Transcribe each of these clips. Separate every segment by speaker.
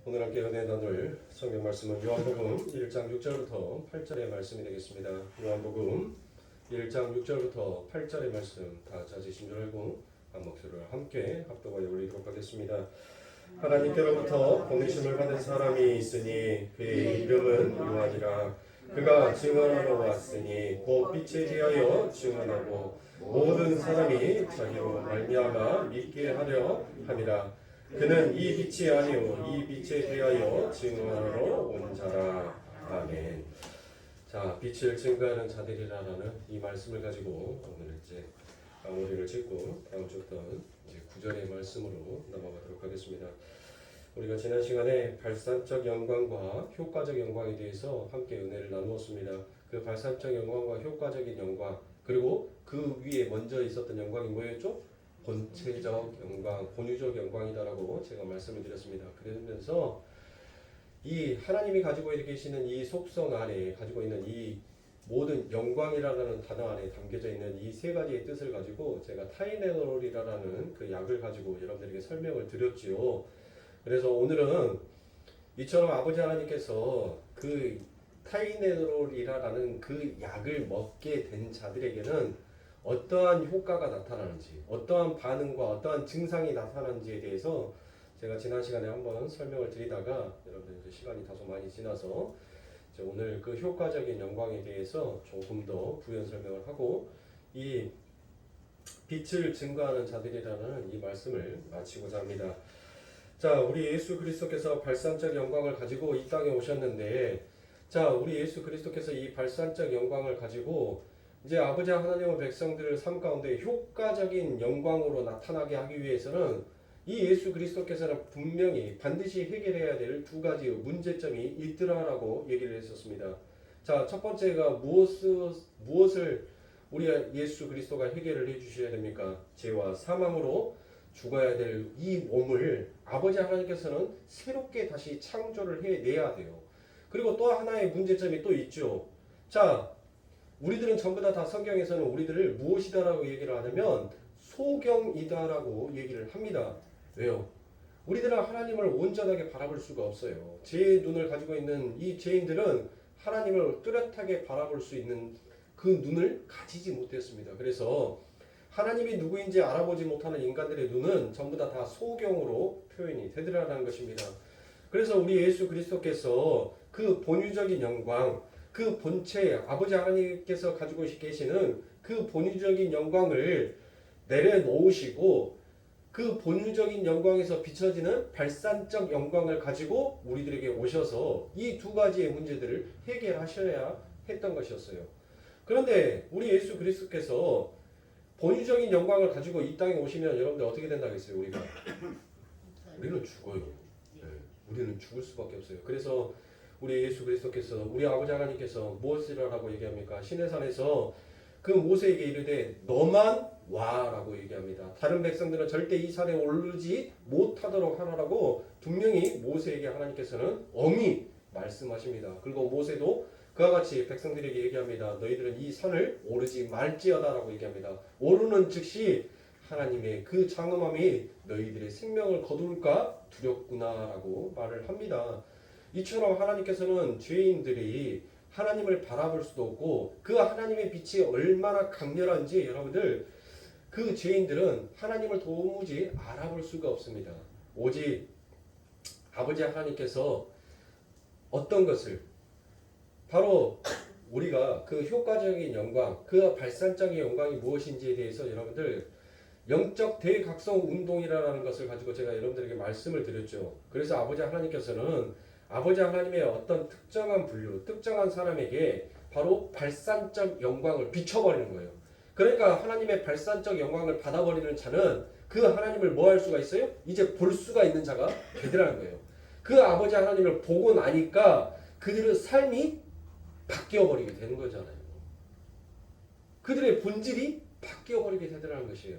Speaker 1: 오늘 함께 은혜 나눌 성경 말씀은 요한복음 1장 6절부터 8절의 말씀이 되겠습니다. 요한복음 1장 6절부터 8절의 말씀 다 찾으신 줄 알고 한 목소리를 함께 합독하여 올리도록 하겠습니다. 하나님께로부터 보내심을 받은 사람이 있으니 그의 이름은 요한이라. 그가 증언하러 왔으니 곧 빛에 대하여 증언하고 모든 사람이 자기로 말미암아 믿게 하려 함이라. 그는 이 빛이 아니요 이 빛에 대하여 증언하러 온 자라. 아멘. 자, 빛을 증거하는 자들이라는 이 말씀을 가지고 오늘 이제 마무리를 짓고 다음 주부터 이제 9절의 말씀으로 넘어가도록 하겠습니다. 우리가 지난 시간에 발산적 영광과 효과적 영광에 대해서 함께 은혜를 나누었습니다. 그 발산적 영광과 효과적인 영광, 그리고 그 위에 먼저 있었던 영광이 뭐였죠? 본체적 영광, 본유적 영광이다라고 제가 말씀을 드렸습니다. 그러면서 이 하나님이 가지고 계시는 이 속성 안에 가지고 있는 이 모든 영광이라는 단어 안에 담겨져 있는 이 세 가지의 뜻을 가지고 제가 타이네놀이라는 그 약을 가지고 여러분들에게 설명을 드렸지요. 그래서 오늘은 이처럼 아버지 하나님께서 그 타이네놀이라는 그 약을 먹게 된 자들에게는 어떠한 효과가 나타나는지, 어떠한 반응과 어떠한 증상이 나타나는지에 대해서 제가 지난 시간에 한번 설명을 드리다가 여러분들 이제 시간이 다소 많이 지나서 이제 오늘 그 효과적인 영광에 대해서 조금 더 부연 설명을 하고 이 빛을 증거하는 자들이라는 이 말씀을 마치고자 합니다. 자, 우리 예수 그리스도께서 발산적 영광을 가지고 이 땅에 오셨는데, 자, 우리 예수 그리스도께서 이 발산적 영광을 가지고 이제 아버지 하나님의 백성들을 삶 가운데 효과적인 영광으로 나타나게 하기 위해서는 이 예수 그리스도께서는 분명히 반드시 해결해야 될 두 가지 문제점이 있더라라고 얘기를 했었습니다. 자, 첫 번째가 무엇을 우리 예수 그리스도가 해결을 해 주셔야 됩니까? 죄와 사망으로 죽어야 될 이 몸을 아버지 하나님께서는 새롭게 다시 창조를 해내야 돼요. 그리고 또 하나의 문제점이 또 있죠. 자, 우리들은 전부 다 성경에서는 우리들을 무엇이다라고 얘기를 하냐면 소경이다라고 얘기를 합니다. 왜요? 우리들은 하나님을 온전하게 바라볼 수가 없어요. 제 눈을 가지고 있는 이 죄인들은 하나님을 뚜렷하게 바라볼 수 있는 그 눈을 가지지 못했습니다. 그래서 하나님이 누구인지 알아보지 못하는 인간들의 눈은 전부 다 소경으로 표현이 되더라라는 것입니다. 그래서 우리 예수 그리스도께서 그 본유적인 영광, 그 본체 아버지 하나님께서 가지고 계시는 그 본유적인 영광을 내려놓으시고 그 본유적인 영광에서 비춰지는 발산적 영광을 가지고 우리들에게 오셔서 이 두 가지의 문제들을 해결하셔야 했던 것이었어요. 그런데 우리 예수 그리스도께서 본유적인 영광을 가지고 이 땅에 오시면 여러분들 어떻게 된다겠어요? 우리는 죽어요. 네, 우리는 죽을 수밖에 없어요. 그래서 우리 예수 그리스도께서 우리 아버지 하나님께서 무엇을 하라고 얘기합니까? 시내산에서 그 모세에게 이르되 너만 와라고 얘기합니다. 다른 백성들은 절대 이 산에 오르지 못하도록 하라고 분명히 모세에게 하나님께서는 엄히 말씀하십니다. 그리고 모세도 그와 같이 백성들에게 얘기합니다. 너희들은 이 산을 오르지 말지어다라고 얘기합니다. 오르는 즉시 하나님의 그 장엄함이 너희들의 생명을 거둘까 두렵구나라고 말을 합니다. 이처럼 하나님께서는 죄인들이 하나님을 바라볼 수도 없고 그 하나님의 빛이 얼마나 강렬한지 여러분들 그 죄인들은 하나님을 도무지 알아볼 수가 없습니다. 오직 아버지 하나님께서 어떤 것을 바로 우리가 그 효과적인 영광, 그 발산적인 영광이 무엇인지에 대해서 여러분들 영적 대각성 운동이라는 것을 가지고 제가 여러분들에게 말씀을 드렸죠. 그래서 아버지 하나님께서는 아버지 하나님의 어떤 특정한 분류, 특정한 사람에게 바로 발산적 영광을 비춰버리는 거예요. 그러니까 하나님의 발산적 영광을 받아버리는 자는 그 하나님을 뭐 할 수가 있어요? 이제 볼 수가 있는 자가 되더라는 거예요. 그 아버지 하나님을 보고 나니까 그들의 삶이 바뀌어버리게 되는 거잖아요. 그들의 본질이 바뀌어버리게 되더라는 것이에요.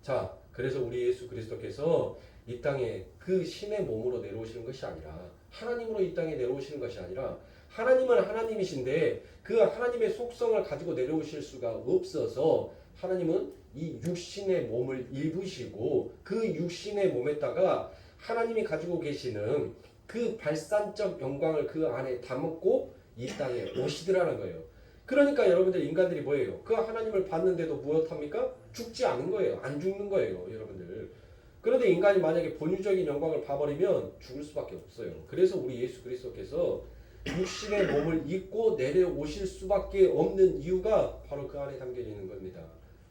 Speaker 1: 자, 그래서 우리 예수 그리스도께서 이 땅에 그 신의 몸으로 내려오시는 것이 아니라 하나님으로 이 땅에 내려오시는 것이 아니라 하나님은 하나님이신데 그 하나님의 속성을 가지고 내려오실 수가 없어서 하나님은 이 육신의 몸을 입으시고 그 육신의 몸에다가 하나님이 가지고 계시는 그 발산적 영광을 그 안에 담고 이 땅에 오시더라는 거예요. 그러니까 여러분들 인간들이 뭐예요? 그 하나님을 봤는데도 무엇합니까? 죽지 않은 거예요. 안 죽는 거예요, 여러분들. 그런데 인간이 만약에 본유적인 영광을 봐버리면 죽을 수밖에 없어요. 그래서 우리 예수 그리스도께서 육신의 몸을 입고 내려오실 수밖에 없는 이유가 바로 그 안에 담겨져 있는 겁니다.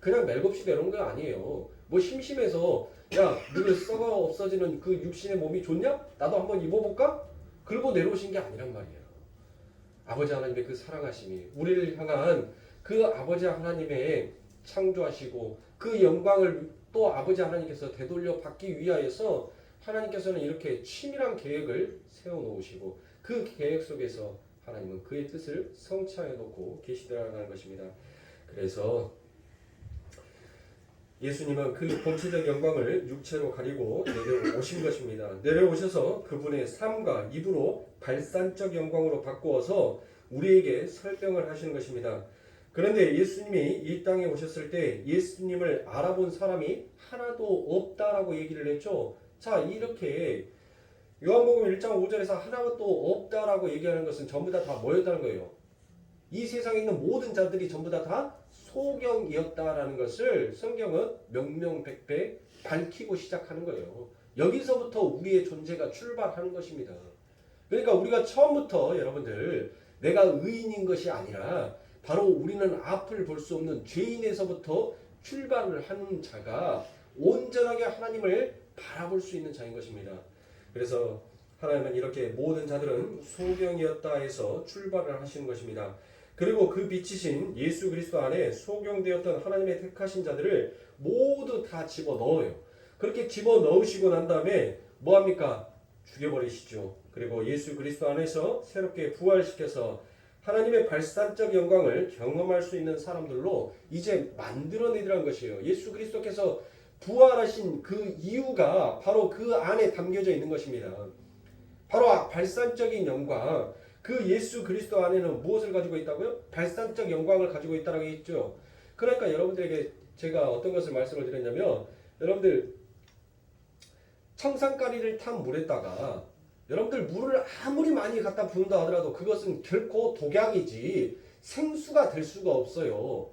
Speaker 1: 그냥 멜없이 내려온 거 아니에요. 뭐 심심해서 야, 늘 썩어 없어지는 그 육신의 몸이 좋냐? 나도 한번 입어볼까? 그러고 내려오신 게 아니란 말이에요. 아버지 하나님의 그 사랑하심이 우리를 향한 그 아버지 하나님의 창조하시고 그 영광을 또 아버지 하나님께서 되돌려 받기 위하여서 하나님께서는 이렇게 치밀한 계획을 세워놓으시고 그 계획 속에서 하나님은 그의 뜻을 성취해 놓고 계시더라는 것입니다. 그래서 예수님은 그 본체적 영광을 육체로 가리고 내려오신 것입니다. 내려오셔서 그분의 삶과 입으로 발산적 영광으로 바꾸어서 우리에게 설명을 하시는 것입니다. 그런데 예수님이 이 땅에 오셨을 때 예수님을 알아본 사람이 하나도 없다라고 얘기를 했죠. 자, 이렇게 요한복음 1장 5절에서 하나도 없다라고 얘기하는 것은 전부 다 뭐였다는 거예요? 이 세상에 있는 모든 자들이 전부 다 소경이었다라는 것을 성경은 명명백백 밝히고 시작하는 거예요. 여기서부터 우리의 존재가 출발하는 것입니다. 그러니까 우리가 처음부터 여러분들 내가 의인인 것이 아니라 바로 우리는 앞을 볼 수 없는 죄인에서부터 출발을 하는 자가 온전하게 하나님을 바라볼 수 있는 자인 것입니다. 그래서 하나님은 이렇게 모든 자들은 소경이었다 해서 출발을 하시는 것입니다. 그리고 그 빛이신 예수 그리스도 안에 소경되었던 하나님의 택하신 자들을 모두 다 집어넣어요. 그렇게 집어넣으시고 난 다음에 뭐합니까? 죽여버리시죠. 그리고 예수 그리스도 안에서 새롭게 부활시켜서 하나님의 발산적 영광을 경험할 수 있는 사람들로 이제 만들어내더라는 것이에요. 예수 그리스도께서 부활하신 그 이유가 바로 그 안에 담겨져 있는 것입니다. 바로 발산적인 영광, 그 예수 그리스도 안에는 무엇을 가지고 있다고요? 발산적 영광을 가지고 있다고 했죠. 그러니까 여러분들에게 제가 어떤 것을 말씀을 드렸냐면, 여러분들 청산가리를 탄 물에다가 여러분들 물을 아무리 많이 갖다 부은다 하더라도 그것은 결코 독약이지 생수가 될 수가 없어요.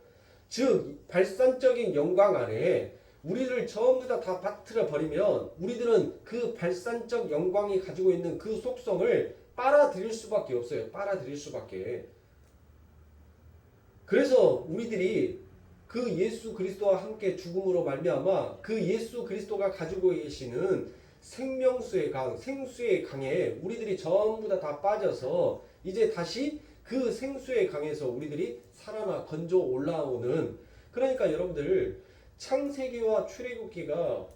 Speaker 1: 즉 발산적인 영광 안에 우리를 전부 다 빠뜨려 버리면 우리들은 그 발산적 영광이 가지고 있는 그 속성을 빨아들일 수밖에 없어요. 빨아들일 수밖에. 그래서 우리들이 그 예수 그리스도와 함께 죽음으로 말미암아 그 예수 그리스도가 가지고 계시는 생명수의 강, 생수의 강에 우리들이 전부 다 빠져서 이제 다시 그 생수의 강에서 우리들이 살아나 건져 올라오는, 그러니까 여러분들 창세기와 출애굽기가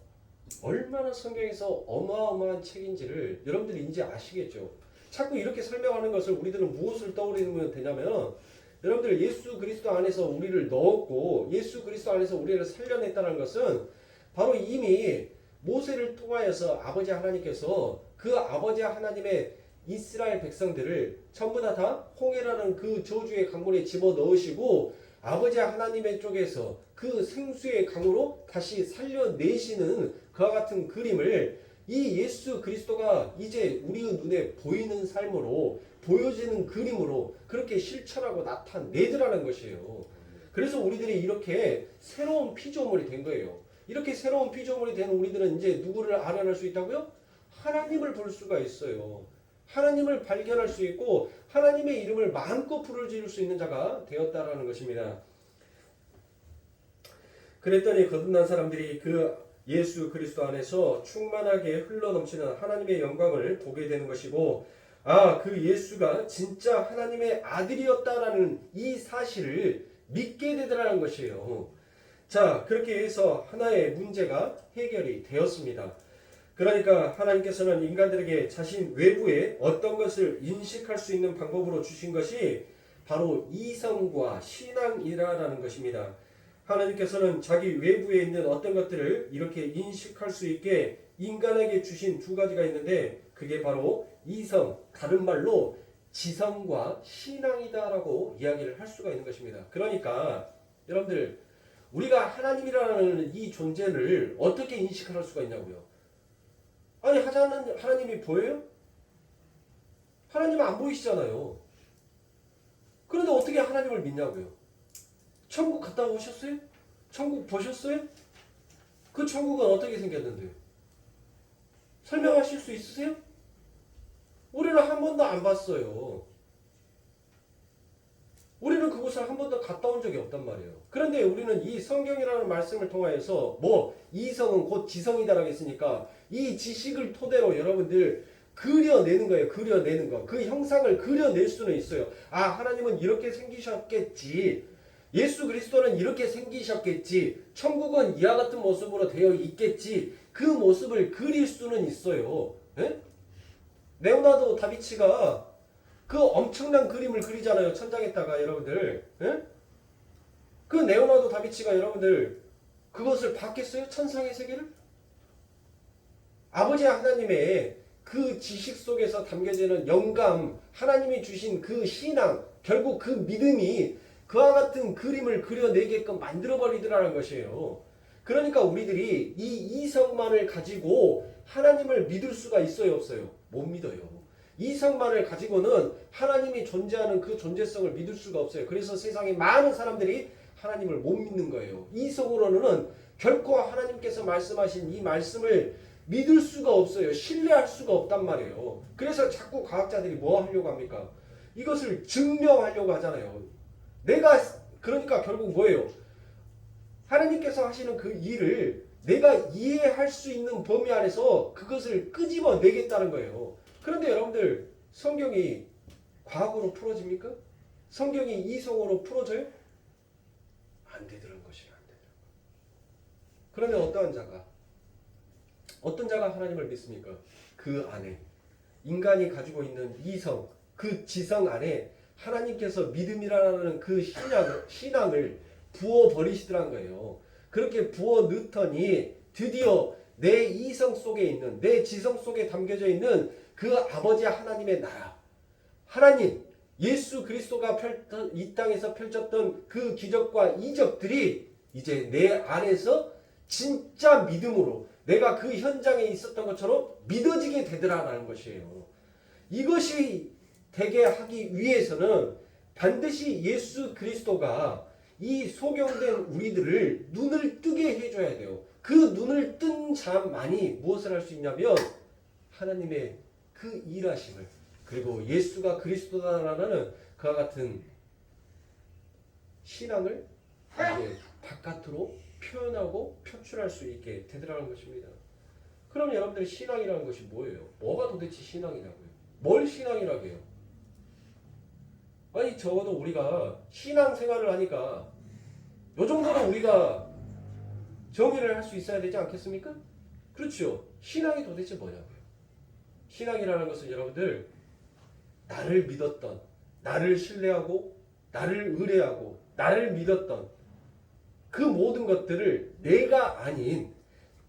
Speaker 1: 얼마나 성경에서 어마어마한 책인지를 여러분들이 이제 아시겠죠. 자꾸 이렇게 설명하는 것을 우리들은 무엇을 떠올리면 되냐면, 여러분들 예수 그리스도 안에서 우리를 넣었고 예수 그리스도 안에서 우리를 살려냈다는 것은 바로 이미 모세를 통하여서 아버지 하나님께서 그 아버지 하나님의 이스라엘 백성들을 전부 다 홍해라는 그 저주의 강물에 집어넣으시고 아버지 하나님의 쪽에서 그 생수의 강으로 다시 살려내시는 그와 같은 그림을 이 예수 그리스도가 이제 우리의 눈에 보이는 삶으로 보여지는 그림으로 그렇게 실천하고 나타내더라는 것이에요. 그래서 우리들이 이렇게 새로운 피조물이 된 거예요. 이렇게 새로운 피조물이 된 우리들은 이제 누구를 알아낼 수 있다고요? 하나님을 볼 수가 있어요. 하나님을 발견할 수 있고 하나님의 이름을 마음껏 부를 지을 수 있는 자가 되었다라는 것입니다. 그랬더니 거듭난 사람들이 그 예수 그리스도 안에서 충만하게 흘러넘치는 하나님의 영광을 보게 되는 것이고, 그 예수가 진짜 하나님의 아들이었다라는 이 사실을 믿게 되더라는 것이에요. 자, 그렇게 해서 하나의 문제가 해결이 되었습니다. 그러니까 하나님께서는 인간들에게 자신 외부에 어떤 것을 인식할 수 있는 방법으로 주신 것이 바로 이성과 신앙이라는 것입니다. 하나님께서는 자기 외부에 있는 어떤 것들을 이렇게 인식할 수 있게 인간에게 주신 두 가지가 있는데, 그게 바로 이성, 다른 말로 지성과 신앙이다라고 이야기를 할 수가 있는 것입니다. 그러니까 여러분들 우리가 하나님이라는 이 존재를 어떻게 인식할 수가 있냐고요? 아니 하나님이 보여요? 하나님은 안 보이시잖아요. 그런데 어떻게 하나님을 믿냐고요? 천국 갔다 오셨어요? 천국 보셨어요? 그 천국은 어떻게 생겼는데요? 설명하실 수 있으세요? 우리는 한 번도 안 봤어요. 우리는 그곳을 한 번도 갔다 온 적이 없단 말이에요. 그런데 우리는 이 성경이라는 말씀을 통하여서 이성은 곧 지성이다라고 했으니까 이 지식을 토대로 여러분들 그려내는 거예요. 그려내는 거. 그 형상을 그려낼 수는 있어요. 아, 하나님은 이렇게 생기셨겠지. 예수 그리스도는 이렇게 생기셨겠지. 천국은 이와 같은 모습으로 되어 있겠지. 그 모습을 그릴 수는 있어요. 예? 레오나르도 다비치가 그 엄청난 그림을 그리잖아요. 천장에다가 여러분들. 예? 그 레오나르도 다비치가 여러분들 그것을 봤겠어요? 천상의 세계를? 아버지 하나님의 그 지식 속에서 담겨지는 영감, 하나님이 주신 그 신앙, 결국 그 믿음이 그와 같은 그림을 그려내게끔 만들어버리더라는 것이에요. 그러니까 우리들이 이 이성만을 가지고 하나님을 믿을 수가 있어요, 없어요? 못 믿어요. 이성만을 가지고는 하나님이 존재하는 그 존재성을 믿을 수가 없어요. 그래서 세상에 많은 사람들이 하나님을 못 믿는 거예요. 이성으로는 결코 하나님께서 말씀하신 이 말씀을 믿을 수가 없어요. 신뢰할 수가 없단 말이에요. 그래서 자꾸 과학자들이 뭐 하려고 합니까? 이것을 증명하려고 하잖아요. 그러니까 결국 뭐예요? 하나님께서 하시는 그 일을 내가 이해할 수 있는 범위 안에서 그것을 끄집어내겠다는 거예요. 그런데 여러분들 성경이 과학으로 풀어집니까? 성경이 이성으로 풀어져요? 안 되더란 것이에요. 안 되더란 것. 그러면 어떤 자가 하나님을 믿습니까? 그 안에 인간이 가지고 있는 이성, 그 지성 안에 하나님께서 믿음이라는 그 신앙을 부어버리시더란 거예요. 그렇게 부어 넣더니 드디어 내 이성 속에 있는, 내 지성 속에 담겨져 있는 그 아버지 하나님의 나라, 하나님, 예수 그리스도가 이 땅에서 펼쳤던 그 기적과 이적들이 이제 내 안에서 진짜 믿음으로 내가 그 현장에 있었던 것처럼 믿어지게 되더라라는 것이에요. 이것이 되게 하기 위해서는 반드시 예수 그리스도가 이 소경된 우리들을 눈을 뜨게 해줘야 돼요. 그 눈을 뜬 자만이 무엇을 할 수 있냐면 하나님의 그 일하심을, 그리고 예수가 그리스도다라는 그와 같은 신앙을 이제 바깥으로 표현하고 표출할 수 있게 되더라는 것입니다. 그럼 여러분들이 신앙이라는 것이 뭐예요? 뭐가 도대체 신앙이라고요? 뭘 신앙이라고 해요? 아니 적어도 우리가 신앙생활을 하니까 요 정도는 우리가 정의를 할 수 있어야 되지 않겠습니까? 그렇죠. 신앙이 도대체 뭐냐고요? 신앙이라는 것은 여러분들 나를 믿었던, 나를 신뢰하고, 나를 의뢰하고, 나를 믿었던 그 모든 것들을 내가 아닌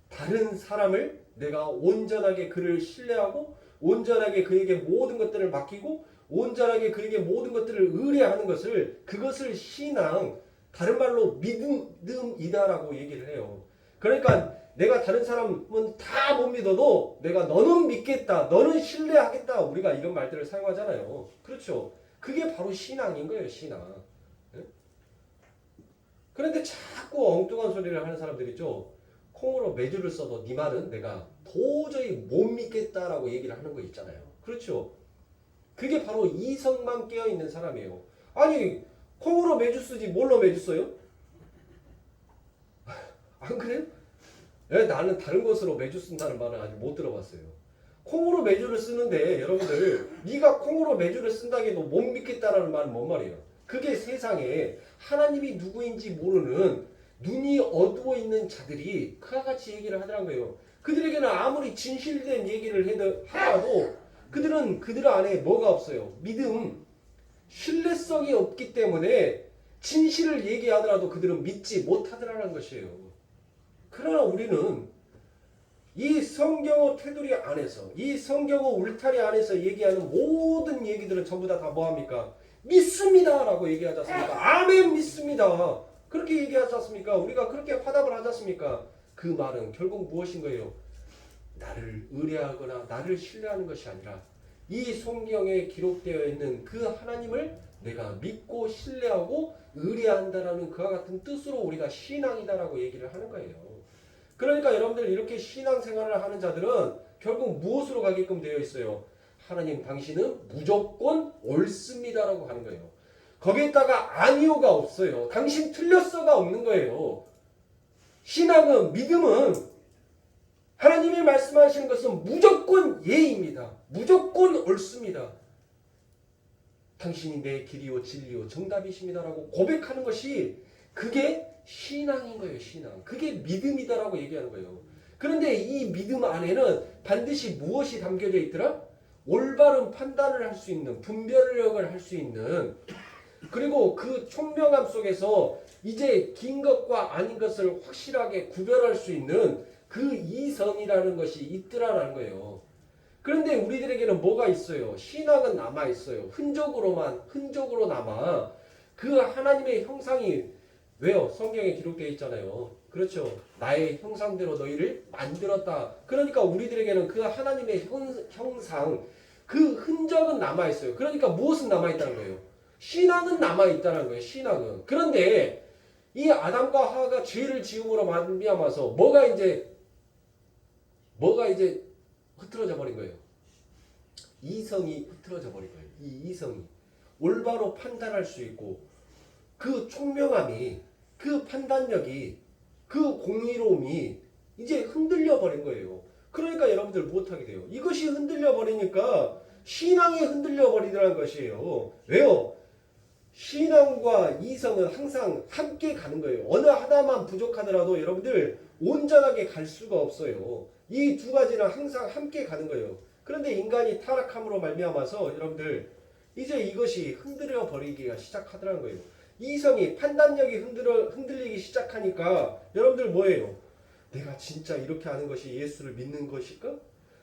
Speaker 1: 다른 사람을 내가 온전하게 그를 신뢰하고 온전하게 그에게 모든 것들을 맡기고 온전하게 그에게 모든 것들을 의뢰하는 것을, 그것을 신앙, 다른 말로 믿음이다라고 얘기를 해요. 그러니까 내가 다른 사람은 다 못 믿어도 내가 너는 믿겠다, 너는 신뢰하겠다, 우리가 이런 말들을 사용하잖아요. 그렇죠. 그게 바로 신앙인 거예요. 신앙. 그런데 자꾸 엉뚱한 소리를 하는 사람들이 있죠. 콩으로 매주를 써도 네 말은 내가 도저히 못 믿겠다라고 얘기를 하는 거 있잖아요. 그렇죠. 그게 바로 이성만 깨어있는 사람이에요. 아니 콩으로 매주 쓰지 뭘로 매주 써요? 안 그래요? 네, 나는 다른 것으로 매주 쓴다는 말은 아직 못 들어봤어요. 콩으로 매주를 쓰는데 여러분들 네가 콩으로 매주를 쓴다기도 못 믿겠다라는 말은 뭔 말이에요? 그게 세상에 하나님이 누구인지 모르는 눈이 어두워 있는 자들이 그와 같이 얘기를 하더란 거예요. 그들에게는 아무리 진실된 얘기를 하더라도 그들은 그들 안에 뭐가 없어요? 믿음, 신뢰성이 없기 때문에 진실을 얘기하더라도 그들은 믿지 못하더라는 것이에요. 그러나 우리는 이 성경어 테두리 안에서, 이 성경어 울타리 안에서 얘기하는 모든 얘기들은 전부 다 뭐합니까? 믿습니다 라고 얘기하지 않습니까? 아멘 믿습니다. 그렇게 얘기하지 않습니까? 우리가 그렇게 화답을 하지 않습니까? 그 말은 결국 무엇인 거예요? 나를 의뢰하거나 나를 신뢰하는 것이 아니라 이 성경에 기록되어 있는 그 하나님을 내가 믿고 신뢰하고 의뢰한다라는 그와 같은 뜻으로 우리가 신앙이다라고 얘기를 하는 거예요. 그러니까 여러분들 이렇게 신앙생활을 하는 자들은 결국 무엇으로 가게끔 되어 있어요? 하나님 당신은 무조건 옳습니다라고 하는 거예요. 거기에다가 아니요가 없어요. 당신 틀렸어가 없는 거예요. 신앙은, 믿음은 하나님이 말씀하시는 것은 무조건 예입니다. 무조건 옳습니다. 당신이 내 길이요 진리요 정답이십니다라고 고백하는 것이 그게 신앙인 거예요. 신앙. 그게 믿음이다라고 얘기하는 거예요. 그런데 이 믿음 안에는 반드시 무엇이 담겨져 있더라? 올바른 판단을 할 수 있는, 분별력을 할 수 있는, 그리고 그 총명함 속에서 이제 긴 것과 아닌 것을 확실하게 구별할 수 있는 그 이성이라는 것이 있더라라는 거예요. 그런데 우리들에게는 뭐가 있어요? 신앙은 남아 있어요. 흔적으로 남아. 그 하나님의 형상이 왜요? 성경에 기록되어 있잖아요. 그렇죠. 나의 형상대로 너희를 만들었다. 그러니까 우리들에게는 그 하나님의 형상, 그 흔적은 남아 있어요. 그러니까 무엇은 남아 있다는 거예요? 신앙은 남아 있다는 거예요. 신앙은. 그런데 이 아담과 하와가 죄를 지음으로 말미암아서 뭐가 이제 흐트러져 버린 거예요. 이성이 흐트러져 버린 거예요. 이 이성이 올바로 판단할 수 있고 그 총명함이, 그 판단력이, 그 공의로움이 이제 흔들려 버린 거예요. 그러니까 여러분들 못하게 돼요. 이것이 흔들려 버리니까 신앙이 흔들려 버리더라는 것이에요. 왜요? 신앙과 이성은 항상 함께 가는 거예요. 어느 하나만 부족하더라도 여러분들 온전하게 갈 수가 없어요. 이 두 가지는 항상 함께 가는 거예요. 그런데 인간이 타락함으로 말미암아서 여러분들 이제 이것이 흔들려 버리기가 시작하더라는 거예요. 이성이, 판단력이 흔들리기 시작하니까 여러분들 뭐예요? 내가 진짜 이렇게 하는 것이 예수를 믿는 것일까?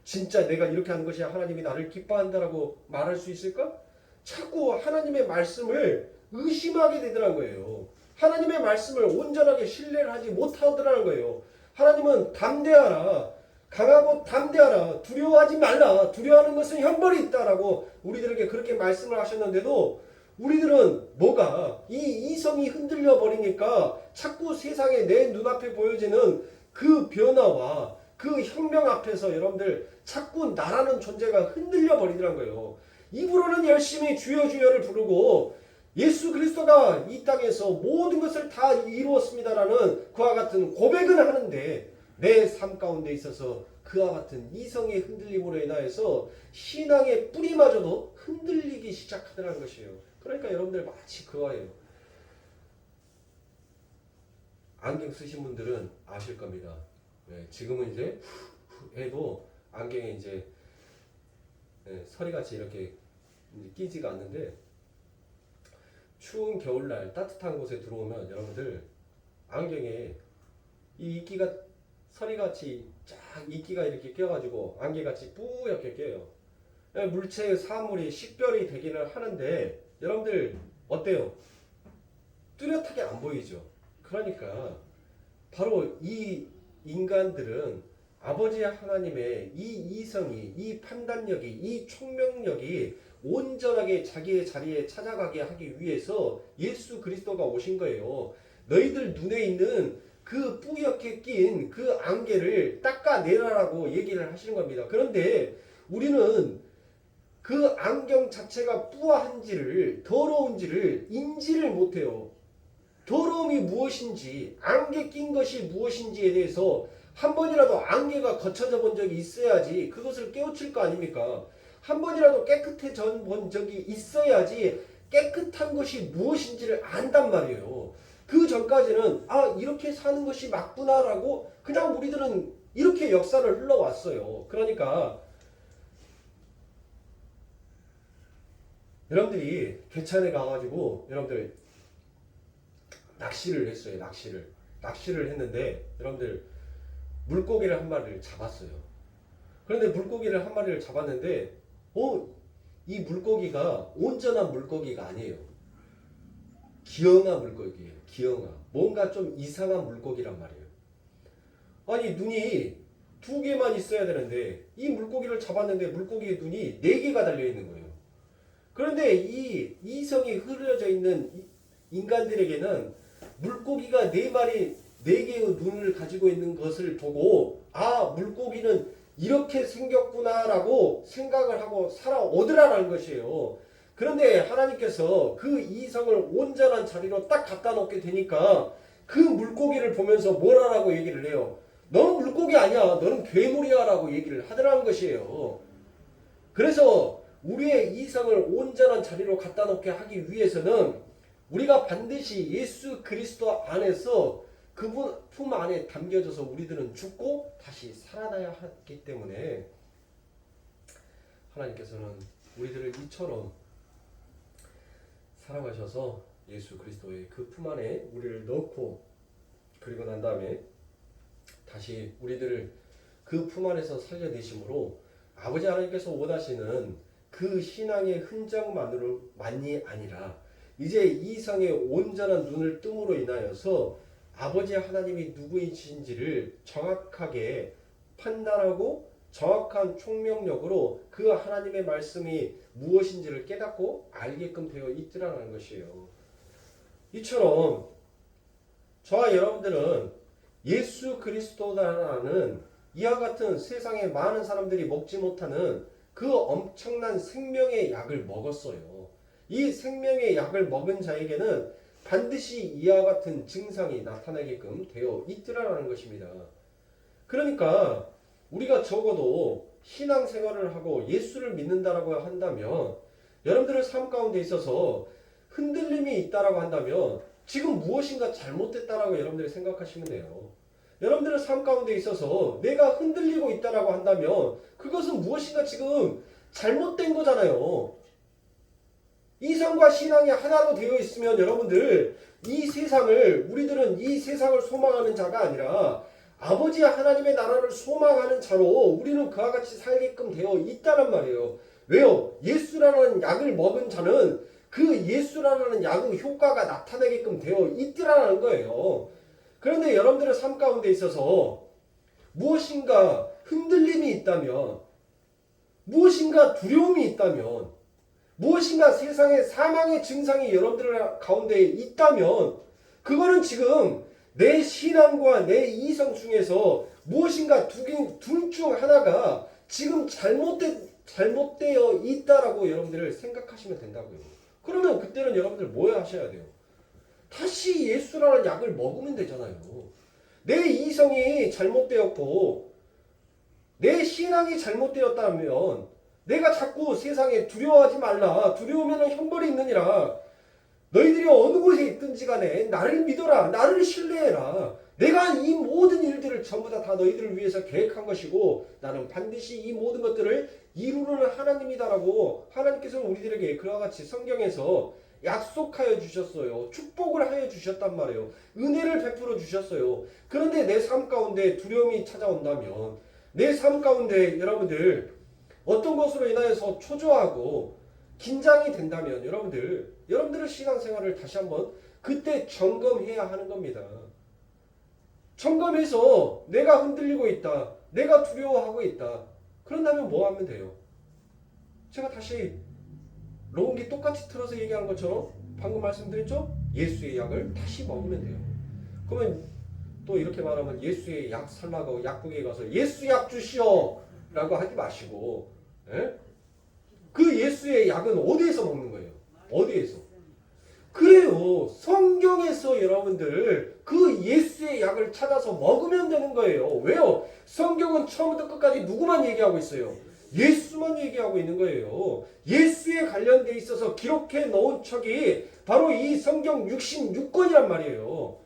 Speaker 1: 진짜 내가 이렇게 하는 것이 하나님이 나를 기뻐한다라고 말할 수 있을까? 자꾸 하나님의 말씀을 의심하게 되더라는 거예요. 하나님의 말씀을 온전하게 신뢰를 하지 못하더라는 거예요. 하나님은 담대하라, 강하고 담대하라, 두려워하지 말라, 두려워하는 것은 형벌이 있다라고 우리들에게 그렇게 말씀을 하셨는데도 우리들은 뭐가 이 이성이 흔들려 버리니까 자꾸 세상에 내 눈앞에 보여지는 그 변화와 그 혁명 앞에서 여러분들 자꾸 나라는 존재가 흔들려 버리더란 거예요. 입으로는 열심히 주여 주여를 부르고 예수 그리스도가 이 땅에서 모든 것을 다 이루었습니다라는 그와 같은 고백은 하는데 내 삶 가운데 있어서 그와 같은 이성의 흔들림으로 인하여서 신앙의 뿌리마저도 흔들리기 시작하더라는 것이에요. 그러니까 여러분들 마치 그거예요. 안경 쓰신 분들은 아실 겁니다. 네, 지금은 이제 해도 안경에 이제 서리같이 이렇게 끼지가 않는데 추운 겨울날 따뜻한 곳에 들어오면 여러분들 안경에 이 이끼가 서리같이 쫙 이끼가 이렇게 껴가지고 안개같이 뿌옇게 껴요. 물체의 사물이 식별이 되기는 하는데 여러분들 어때요? 뚜렷하게 안 보이죠? 그러니까 바로 이 인간들은 아버지 하나님의 이 이성이, 이 판단력이, 이 총명력이 온전하게 자기의 자리에 찾아가게 하기 위해서 예수 그리스도가 오신 거예요. 너희들 눈에 있는 그 뿌옇게 낀 그 안개를 닦아내라라고 얘기를 하시는 겁니다. 그런데 우리는 그 안경 자체가 뿌아한지를, 더러운지를 인지를 못해요. 더러움이 무엇인지, 안개 낀 것이 무엇인지에 대해서 한 번이라도 안개가 거쳐져 본 적이 있어야지 그것을 깨우칠 거 아닙니까? 한 번이라도 깨끗해져 본 적이 있어야지 깨끗한 것이 무엇인지를 안단 말이에요. 그 전까지는 이렇게 사는 것이 맞구나라고 그냥 우리들은 이렇게 역사를 흘러왔어요. 그러니까 여러분들이 개천에 가가지고 여러분들 낚시를 했어요. 낚시를 했는데 여러분들 물고기를 한 마리를 잡았어요. 그런데 물고기를 한 마리를 잡았는데 이 물고기가 온전한 물고기가 아니에요. 기형아 물고기예요. 기형아. 뭔가 좀 이상한 물고기란 말이에요. 아니 눈이 두 개만 있어야 되는데 이 물고기를 잡았는데 물고기의 눈이 네 개가 달려 있는 거예요. 그런데 이 이성이 흐려져 있는 인간들에게는 물고기가 네 마리 네 개의 눈을 가지고 있는 것을 보고 아 물고기는 이렇게 생겼구나라고 생각을 하고 살아오더라라는 것이에요. 그런데 하나님께서 그 이성을 온전한 자리로 딱 갖다 놓게 되니까 그 물고기를 보면서 뭐라고 얘기를 해요. 너는 물고기 아니야. 너는 괴물이야 라고 얘기를 하더라는 것이에요. 그래서 우리의 이성을 온전한 자리로 갖다 놓게 하기 위해서는 우리가 반드시 예수 그리스도 안에서 그분 품 안에 담겨져서 우리들은 죽고 다시 살아나야 하기 때문에 하나님께서는 우리들을 이처럼 사랑하셔서 예수 그리스도의 그 품 안에 우리를 넣고 그리고 난 다음에 다시 우리들을 그 품 안에서 살려내심으로 아버지 하나님께서 원하시는 그 신앙의 흔적만이 아니라 이제 이성의 온전한 눈을 뜸으로 인하여서 아버지 하나님이 누구이신지를 정확하게 판단하고 정확한 총명력으로 그 하나님의 말씀이 무엇인지를 깨닫고 알게끔 되어 있더라는 것이에요. 이처럼 저와 여러분들은 예수 그리스도라는 이와 같은 세상에 많은 사람들이 먹지 못하는 그 엄청난 생명의 약을 먹었어요. 이 생명의 약을 먹은 자에게는 반드시 이와 같은 증상이 나타나게끔 되어 있더라라는 것입니다. 그러니까 우리가 적어도 신앙생활을 하고 예수를 믿는다라고 한다면 여러분들의 삶 가운데 있어서 흔들림이 있다라고 한다면 지금 무엇인가 잘못됐다라고 여러분들이 생각하시면 돼요. 여러분들의 삶 가운데 있어서 내가 흔들리고 있다라고 한다면 그것은 무엇인가 지금 잘못된 거잖아요. 이성과 신앙이 하나로 되어 있으면 여러분들 우리들은 이 세상을 소망하는 자가 아니라 아버지 하나님의 나라를 소망하는 자로 우리는 그와 같이 살게끔 되어 있다는 말이에요. 왜요? 예수라는 약을 먹은 자는 그 예수라는 약의 효과가 나타나게끔 되어 있더라는 거예요. 그런데 여러분들의 삶 가운데 있어서 무엇인가 흔들림이 있다면, 무엇인가 두려움이 있다면, 무엇인가 세상의 사망의 증상이 여러분들 가운데 있다면 그거는 지금 내 신앙과 내 이성 중에서 무엇인가 둘 중 하나가 지금 잘못되어 있다라고 여러분들 생각하시면 된다고요. 그러면 그때는 여러분들 뭐 하셔야 돼요? 다시 예수라는 약을 먹으면 되잖아요. 내 이성이 잘못되었고 내 신앙이 잘못되었다면 내가 자꾸 세상에 두려워하지 말라. 두려우면 형벌이 있느니라. 너희들이 어느 곳에 있든지 간에 나를 믿어라. 나를 신뢰해라. 내가 이 모든 일들을 전부 다 너희들을 위해서 계획한 것이고 나는 반드시 이 모든 것들을 이루는 하나님이다라고 하나님께서는 우리들에게 그와 같이 성경에서 약속하여 주셨어요. 축복을 하여 주셨단 말이에요. 은혜를 베풀어 주셨어요. 그런데 내 삶 가운데 두려움이 찾아온다면 내 삶 가운데 여러분들 어떤 것으로 인하여서 초조하고 긴장이 된다면 여러분들의 신앙생활을 다시 한번 그때 점검해야 하는 겁니다. 점검해서 내가 흔들리고 있다. 내가 두려워하고 있다. 그런다면 뭐 하면 돼요? 제가 다시 로운기 똑같이 틀어서 얘기하는 것처럼 방금 말씀드렸죠? 예수의 약을 다시 먹으면 돼요. 그러면 또 이렇게 말하면 예수의 약 살라고 약국에 가서 예수 약 주시오 라고 하지 마시고 그 예수의 약은 어디에서 먹는 거예요? 어디에서? 그래요. 성경에서 여러분들 그 예수의 약을 찾아서 먹으면 되는 거예요. 왜요? 성경은 처음부터 끝까지 누구만 얘기하고 있어요? 예수만 얘기하고 있는 거예요. 예수에 관련돼 있어서 기록해 놓은 척이 바로 이 성경 66권이란 말이에요.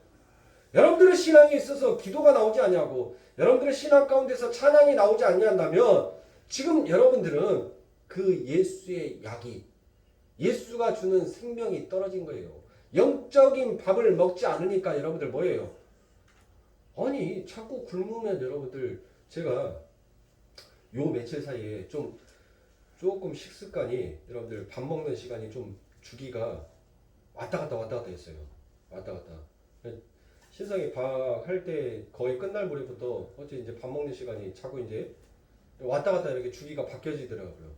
Speaker 1: 여러분들의 신앙에 있어서 기도가 나오지 않냐고, 여러분들의 신앙 가운데서 찬양이 나오지 않냐면 지금 여러분들은 그 예수의 약이 예수가 주는 생명이 떨어진 거예요. 영적인 밥을 먹지 않으니까 여러분들 뭐예요? 아니 자꾸 굶으면 여러분들 제가 요 며칠 사이에 조금 식습관이 여러분들 밥 먹는 시간이 좀 주기가 왔다 갔다 했어요. 왔다 갔다. 신성이 방학할 때 거의 끝날 무렵부터 어째 이제 밥 먹는 시간이 자꾸 이제 왔다 갔다 이렇게 주기가 바뀌어지더라고요.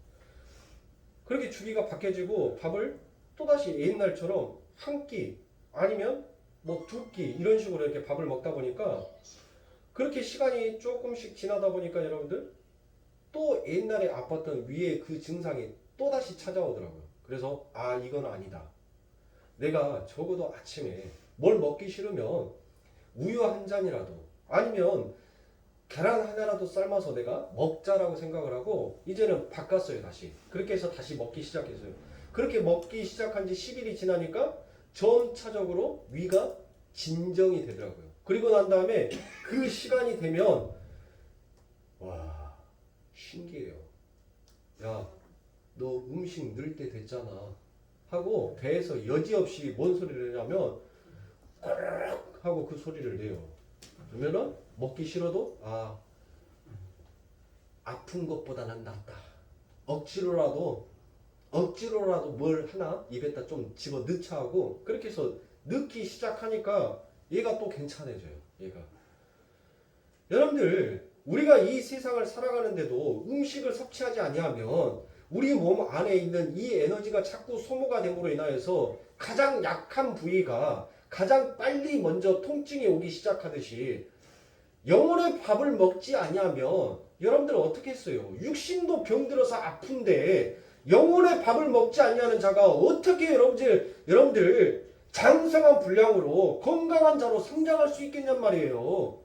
Speaker 1: 그렇게 주기가 바뀌어지고 밥을 또다시 옛날처럼 한 끼 아니면 뭐 두 끼 이런 식으로 이렇게 밥을 먹다 보니까 그렇게 시간이 조금씩 지나다 보니까 여러분들 또 옛날에 아팠던 위에 그 증상이 또다시 찾아오더라고요. 그래서 아 이건 아니다. 내가 적어도 아침에 뭘 먹기 싫으면 우유 한 잔이라도 아니면 계란 하나라도 삶아서 내가 먹자라고 생각을 하고 이제는 바꿨어요. 다시 그렇게 해서 다시 먹기 시작했어요. 그렇게 먹기 시작한 지 10일이 지나니까 점차적으로 위가 진정이 되더라고요. 그리고 난 다음에 그 시간이 되면 와 신기해요. 야 너 음식 넣을 때 됐잖아 하고 배에서 여지없이 뭔 소리를 하냐면 꼬르륵 하고 그 소리를 내요. 그러면은 먹기 싫어도 아 아픈 것보다는 낫다. 억지로라도 뭘 하나 입에다 좀 집어 넣자 하고 그렇게 해서 넣기 시작하니까 얘가 또 괜찮아져요. 얘가 여러분들 우리가 이 세상을 살아가는데도 음식을 섭취하지 아니하면 우리 몸 안에 있는 이 에너지가 자꾸 소모가 됨으로 인하여서 가장 약한 부위가 가장 빨리 먼저 통증이 오기 시작하듯이 영혼의 밥을 먹지 아니하면 여러분들 어떻게 했어요? 육신도 병들어서 아픈데 영혼의 밥을 먹지 아니하는 자가 어떻게 여러분들 장성한 분량으로 건강한 자로 성장할 수 있겠냔 말이에요.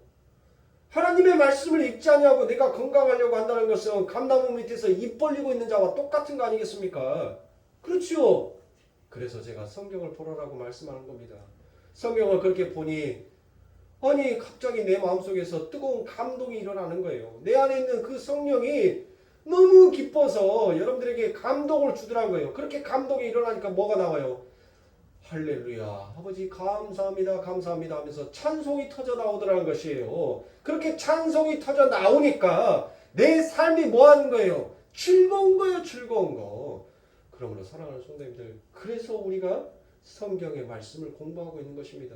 Speaker 1: 하나님의 말씀을 읽지 아니하고 내가 건강하려고 한다는 것은 감나무 밑에서 입 벌리고 있는 자와 똑같은 거 아니겠습니까? 그렇죠. 그래서 제가 성경을 보라라고 말씀하는 겁니다. 성경을 그렇게 보니 아니 갑자기 내 마음속에서 뜨거운 감동이 일어나는 거예요. 내 안에 있는 그 성령이 너무 기뻐서 여러분들에게 감동을 주더라고요. 그렇게 감동이 일어나니까 뭐가 나와요? 할렐루야 아버지 감사합니다 감사합니다 하면서 찬송이 터져 나오더라는 것이에요. 그렇게 찬송이 터져 나오니까 내 삶이 뭐 하는 거예요? 즐거운 거예요. 즐거운 거. 그러므로 사랑하는 성도님들 그래서 우리가 성경의 말씀을 공부하고 있는 것입니다.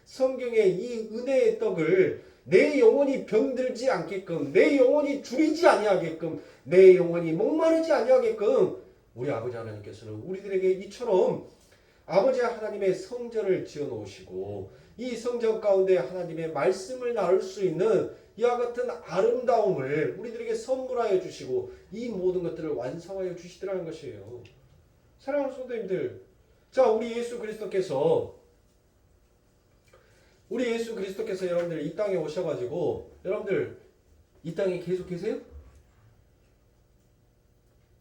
Speaker 1: 성경의 이 은혜의 떡을 내 영혼이 병들지 않게끔 내 영혼이 줄이지 아니하게끔 내 영혼이 목마르지 아니하게끔 우리 아버지 하나님께서는 우리들에게 이처럼 아버지 하나님의 성전을 지어 놓으시고 이 성전 가운데 하나님의 말씀을 나눌 수 있는 이와 같은 아름다움을 우리들에게 선물하여 주시고 이 모든 것들을 완성하여 주시더라는 것이에요. 사랑하는 성도님들 자 우리 예수 그리스도께서 여러분들 이 땅에 오셔가지고 여러분들 이 땅에 계속 계세요?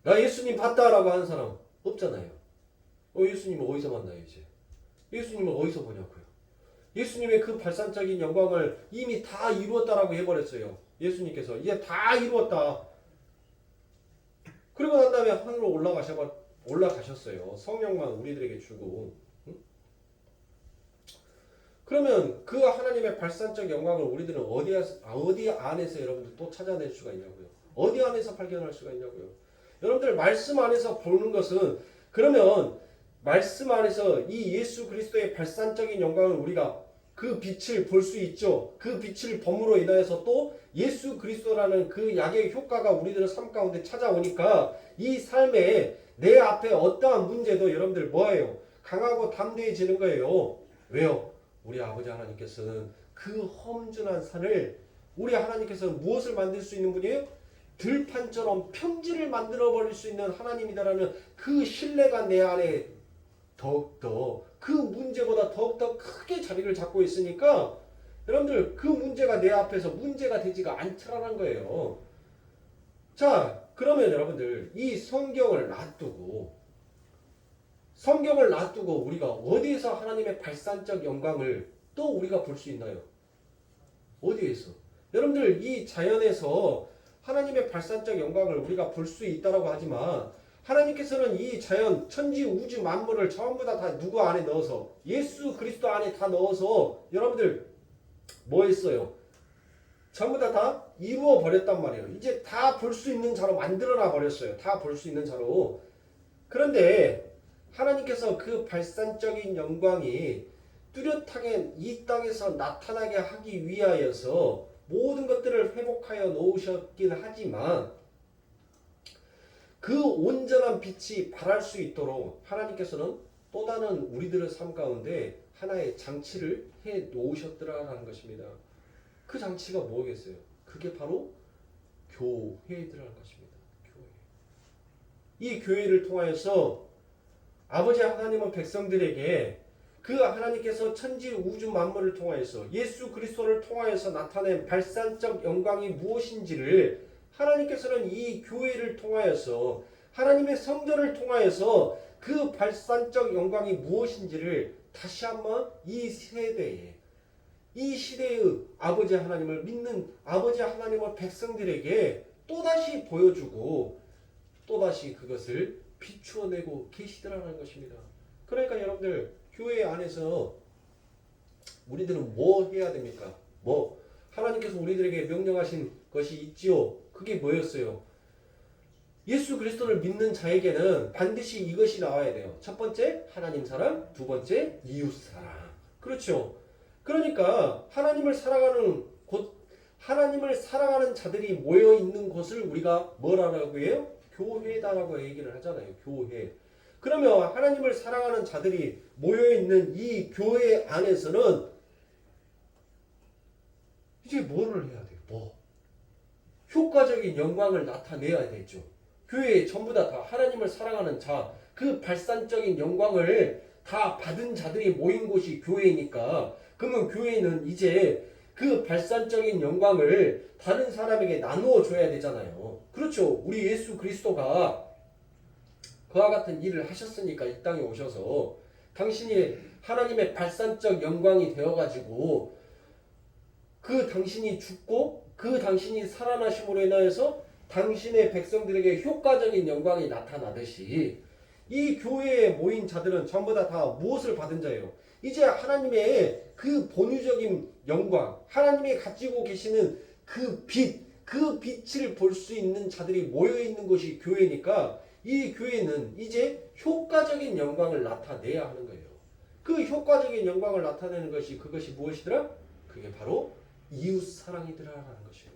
Speaker 1: 나 예수님 봤다라고 하는 사람 없잖아요. 예수님을 어디서 만나요 이제? 예수님을 어디서 보냐고요? 예수님의 그 발산적인 영광을 이미 다 이루었다라고 해버렸어요. 예수님께서 이제 다 이루었다. 그리고 난 다음에 하늘로 올라가셨어요. 성령만 우리들에게 주고. 그러면 그 하나님의 발산적 영광을 우리들은 어디 안에서 여러분들 또 찾아낼 수가 있냐고요? 어디 안에서 발견할 수가 있냐고요? 여러분들 말씀 안에서 보는 것은 그러면 말씀 안에서 이 예수 그리스도의 발산적인 영광을 우리가 그 빛을 볼 수 있죠. 그 빛을 범으로 인하여서 또 예수 그리스도라는 그 약의 효과가 우리들의 삶 가운데 찾아오니까 이 삶에 내 앞에 어떠한 문제도 여러분들 뭐예요? 강하고 담대해지는 거예요. 왜요? 우리 아버지 하나님께서는 그 험준한 산을 우리 하나님께서는 무엇을 만들 수 있는 분이에요? 들판처럼 평지를 만들어 버릴 수 있는 하나님이다라는 그 신뢰가 내 안에 더욱더 그 문제보다 더욱더 크게 자리를 잡고 있으니까 여러분들 그 문제가 내 앞에서 문제가 되지가 않더라는 거예요. 자 그러면 여러분들 이 성경을 놔두고 우리가 어디에서 하나님의 발산적 영광을 또 우리가 볼 수 있나요? 어디에서? 여러분들 이 자연에서 하나님의 발산적 영광을 우리가 볼 수 있다라고 하지만 하나님께서는 이 자연, 천지, 우주, 만물을 전부 다 누구 안에 넣어서 예수 그리스도 안에 다 넣어서 여러분들 뭐 했어요? 전부 다 이루어 버렸단 말이에요. 이제 다 볼 수 있는 자로 만들어놔 버렸어요. 다 볼 수 있는 자로. 그런데 하나님께서 그 발산적인 영광이 뚜렷하게 이 땅에서 나타나게 하기 위하여서 모든 것들을 회복하여 놓으셨긴 하지만 그 온전한 빛이 발할 수 있도록 하나님께서는 또 다른 우리들의 삶 가운데 하나의 장치를 해 놓으셨더라라는 것입니다. 그 장치가 뭐겠어요? 그게 바로 교회들이라는 것입니다. 교회. 이 교회를 통하여서 아버지 하나님은 백성들에게 그 하나님께서 천지 우주 만물을 통하여서 예수 그리스도를 통하여서 나타낸 발산적 영광이 무엇인지를 하나님께서는 이 교회를 통하여서 하나님의 성전을 통하여서 그 발산적 영광이 무엇인지를 다시 한번 이 세대에 이 시대의 아버지 하나님을 믿는 아버지 하나님의 백성들에게 또다시 보여주고 또다시 그것을 비추어내고 계시더라는 것입니다. 그러니까 여러분들 교회 안에서 우리들은 뭐 해야 됩니까? 뭐 하나님께서 우리들에게 명령하신 것이 있지요. 그게 뭐였어요? 예수 그리스도를 믿는 자에게는 반드시 이것이 나와야 돼요. 첫 번째 하나님 사랑, 두 번째 이웃 사랑. 그렇죠. 그러니까 하나님을 사랑하는 곳, 하나님을 사랑하는 자들이 모여 있는 곳을 우리가 뭐라고 해요? 교회다라고 얘기를 하잖아요. 교회. 그러면 하나님을 사랑하는 자들이 모여 있는 이 교회 안에서는 이제 뭐를 해야 돼요? 뭐 효과적인 영광을 나타내야 되죠. 교회에 전부 다 하나님을 사랑하는 자, 그 발산적인 영광을 다 받은 자들이 모인 곳이 교회니까 그러면 교회는 이제 그 발산적인 영광을 다른 사람에게 나누어 줘야 되잖아요. 그렇죠. 우리 예수 그리스도가 그와 같은 일을 하셨으니까 이 땅에 오셔서 당신이 하나님의 발산적 영광이 되어가지고 그 당신이 죽고 그 당신이 살아나심으로 인하여서 당신의 백성들에게 효과적인 영광이 나타나듯이 이 교회에 모인 자들은 전부 다 무엇을 받은 자예요? 이제 하나님의 그 본유적인 영광, 하나님이 가지고 계시는 그 빛, 그 빛을 볼 수 있는 자들이 모여 있는 것이 교회니까 이 교회는 이제 효과적인 영광을 나타내야 하는 거예요. 그 효과적인 영광을 나타내는 것이 그것이 무엇이더라? 그게 바로 이웃 사랑이더라라는 것이에요.